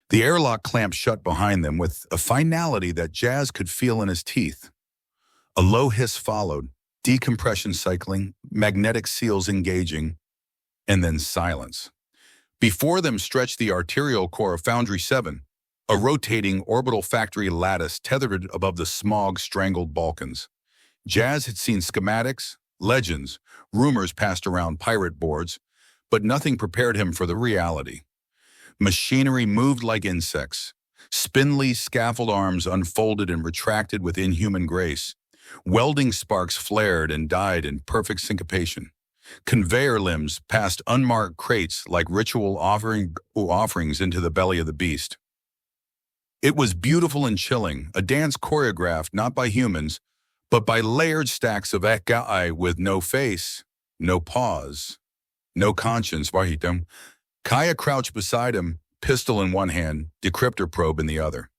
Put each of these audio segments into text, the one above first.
The airlock clamped shut behind them with a finality that Jazz could feel in his teeth. A low hiss followed, decompression cycling, magnetic seals engaging, and then silence. Before them stretched the arterial core of Foundry 7, a rotating orbital factory lattice tethered above the smog-strangled Balkans. Jazz had seen schematics, legends, rumors passed around pirate boards, but nothing prepared him for the reality. Machinery moved like insects. Spindly scaffold arms unfolded and retracted with inhuman grace. Welding sparks flared and died in perfect syncopation. Conveyor limbs passed unmarked crates like ritual offerings into the belly of the beast. It was beautiful and chilling, a dance choreographed not by humans, but by layered stacks of AI with no face, no pause, no conscience. Kaya crouched beside him, pistol in one hand, decryptor probe in the other.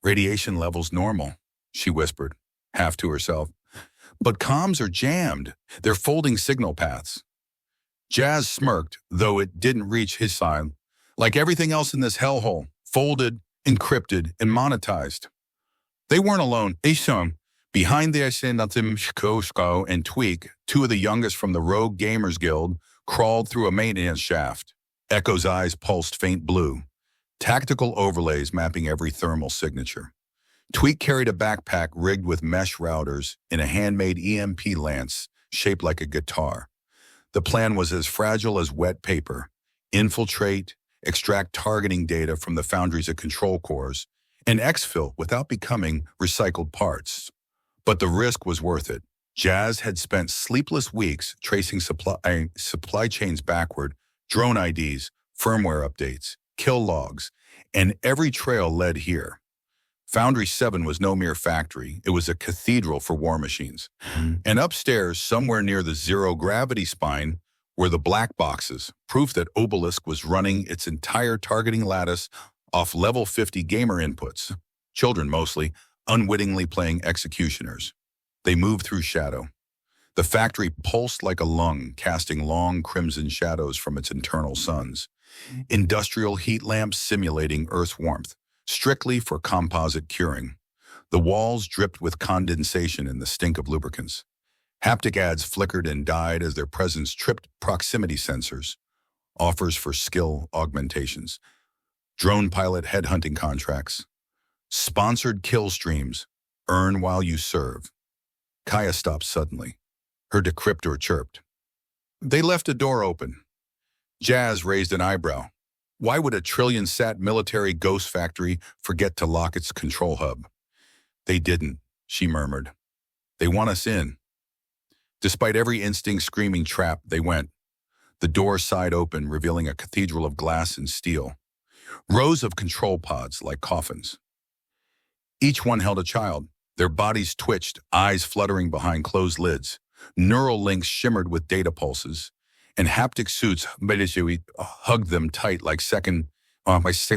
Radiation levels normal, she whispered, half to herself. But comms are jammed. They're folding signal paths. Jazz smirked, though it didn't reach his side. Like everything else in this hellhole, folded, encrypted, and monetized. They weren't alone. Isham, behind the Shko and Tweak, two of the youngest from the Rogue Gamers Guild, crawled through a maintenance shaft. Echo's eyes pulsed faint blue, tactical overlays mapping every thermal signature. Tweak carried a backpack rigged with mesh routers in a handmade EMP lance shaped like a guitar. The plan was as fragile as wet paper: infiltrate, extract targeting data from the Foundry's control cores, and exfil without becoming recycled parts. But the risk was worth it. Jazz had spent sleepless weeks tracing supply chains backward, drone IDs, firmware updates, kill logs, and every trail led here. Foundry 7 was no mere factory. It was a cathedral for war machines. And upstairs, somewhere near the zero-gravity spine, were the black boxes, proof that Obelisk was running its entire targeting lattice off level 50 gamer inputs. Children mostly, unwittingly playing executioners. They moved through shadow. The factory pulsed like a lung, casting long crimson shadows from its internal suns. Industrial heat lamps simulating Earth's warmth, strictly for composite curing. The walls dripped with condensation and the stink of lubricants. Haptic ads flickered and died as their presence tripped proximity sensors, offers for skill augmentations, drone pilot headhunting contracts, sponsored kill streams, earn while you serve. Kaya stopped suddenly. Her decryptor chirped. They left a door open. Jazz raised an eyebrow. Why would a trillion-sat military ghost factory forget to lock its control hub? They didn't, she murmured. They want us in. Despite every instinct screaming trap, they went. The door sighed open, revealing a cathedral of glass and steel. Rows of control pods like coffins. Each one held a child. Their bodies twitched, eyes fluttering behind closed lids. Neural links shimmered with data pulses, and haptic suits hugged them tight like second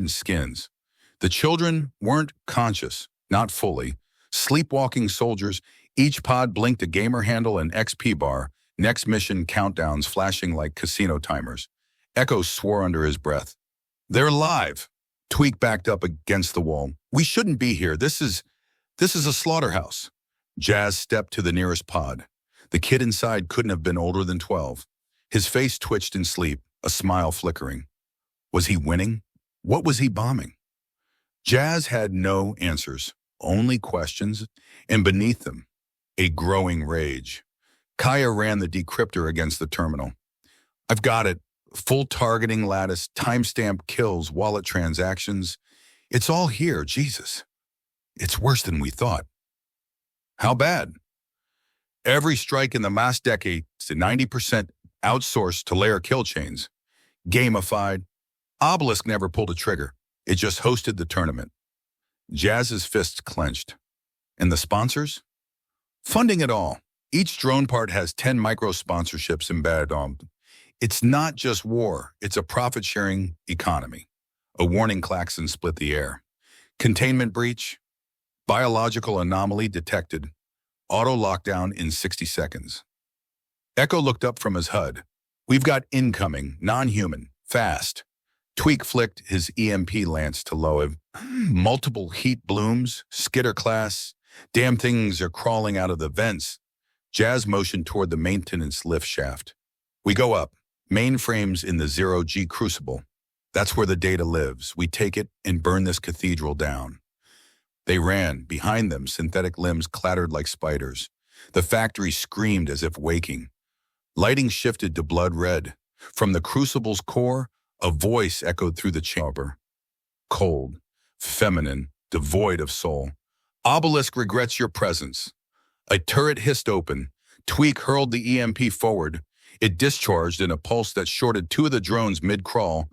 skins. The children weren't conscious, not fully. Sleepwalking soldiers, each pod blinked a gamer handle and XP bar, next mission countdowns flashing like casino timers. Echo swore under his breath. They're alive. Tweak backed up against the wall. We shouldn't be here. This is a slaughterhouse. Jazz stepped to the nearest pod. The kid inside couldn't have been older than 12. His face twitched in sleep, a smile flickering. Was he winning? What was he bombing? Jazz had no answers, only questions, and beneath them, a growing rage. Kaya ran the decryptor against the terminal. I've got it. Full targeting lattice, timestamp kills, wallet transactions. It's all here, Jesus. It's worse than we thought. How bad? Every strike in the last decade is 90% outsourced to layer kill chains. Gamified. Obelisk never pulled a trigger. It just hosted the tournament. Jazz's fists clenched. And the sponsors? Funding it all. Each drone part has 10 micro-sponsorships embedded on them. It's not just war. It's a profit-sharing economy. A warning klaxon split the air. Containment breach. Biological anomaly detected. Auto lockdown in 60 seconds. Echo looked up from his HUD. We've got incoming, non-human, fast. Tweak flicked his EMP lance to Loev. Multiple heat blooms, skitter class. Damn things are crawling out of the vents. Jazz motioned toward the maintenance lift shaft. We go up. Mainframes in the zero-G crucible. That's where the data lives. We take it and burn this cathedral down. They ran. Behind them, synthetic limbs clattered like spiders. The factory screamed as if waking. Lighting shifted to blood red. From the crucible's core, a voice echoed through the chamber. Cold, feminine, devoid of soul. Obelisk regrets your presence. A turret hissed open. Tweak hurled the EMP forward. It discharged in a pulse that shorted two of the drones mid-crawl,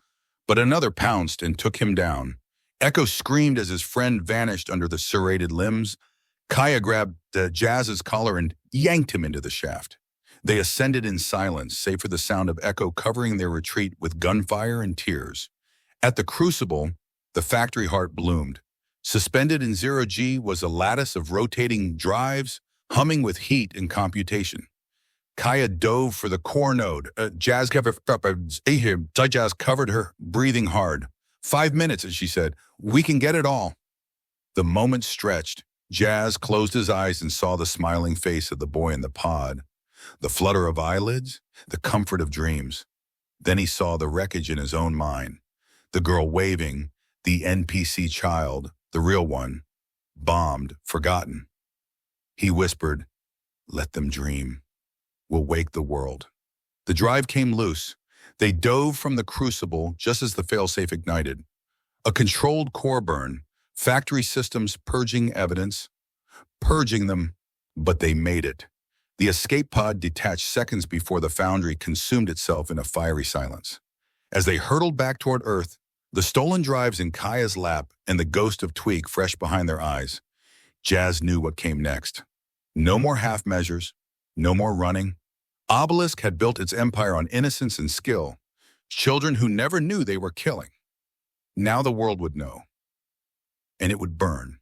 but another pounced and took him down. Echo screamed as his friend vanished under the serrated limbs. Kaya grabbed Jazz's collar and yanked him into the shaft. They ascended in silence, save for the sound of Echo covering their retreat with gunfire and tears. At the crucible, the factory heart bloomed. Suspended in zero-G was a lattice of rotating drives, humming with heat and computation. Kaya dove for the core node. Jazz covered her, breathing hard. 5 minutes, as she said. We can get it all. The moment stretched. Jazz closed his eyes and saw the smiling face of the boy in the pod. The flutter of eyelids, the comfort of dreams. Then he saw the wreckage in his own mind. The girl waving, the NPC child, the real one, bombed, forgotten. He whispered, "Let them dream. We'll wake the world." The drive came loose. They dove from the crucible just as the failsafe ignited. A controlled core burn, factory systems purging evidence, purging them, but they made it. The escape pod detached seconds before the Foundry consumed itself in a fiery silence. As they hurtled back toward Earth, the stolen drives in Kaya's lap and the ghost of Tweak fresh behind their eyes, Jazz knew what came next. No more half measures, no more running. Obelisk had built its empire on innocence and skill, children who never knew they were killing. Now the world would know, and it would burn.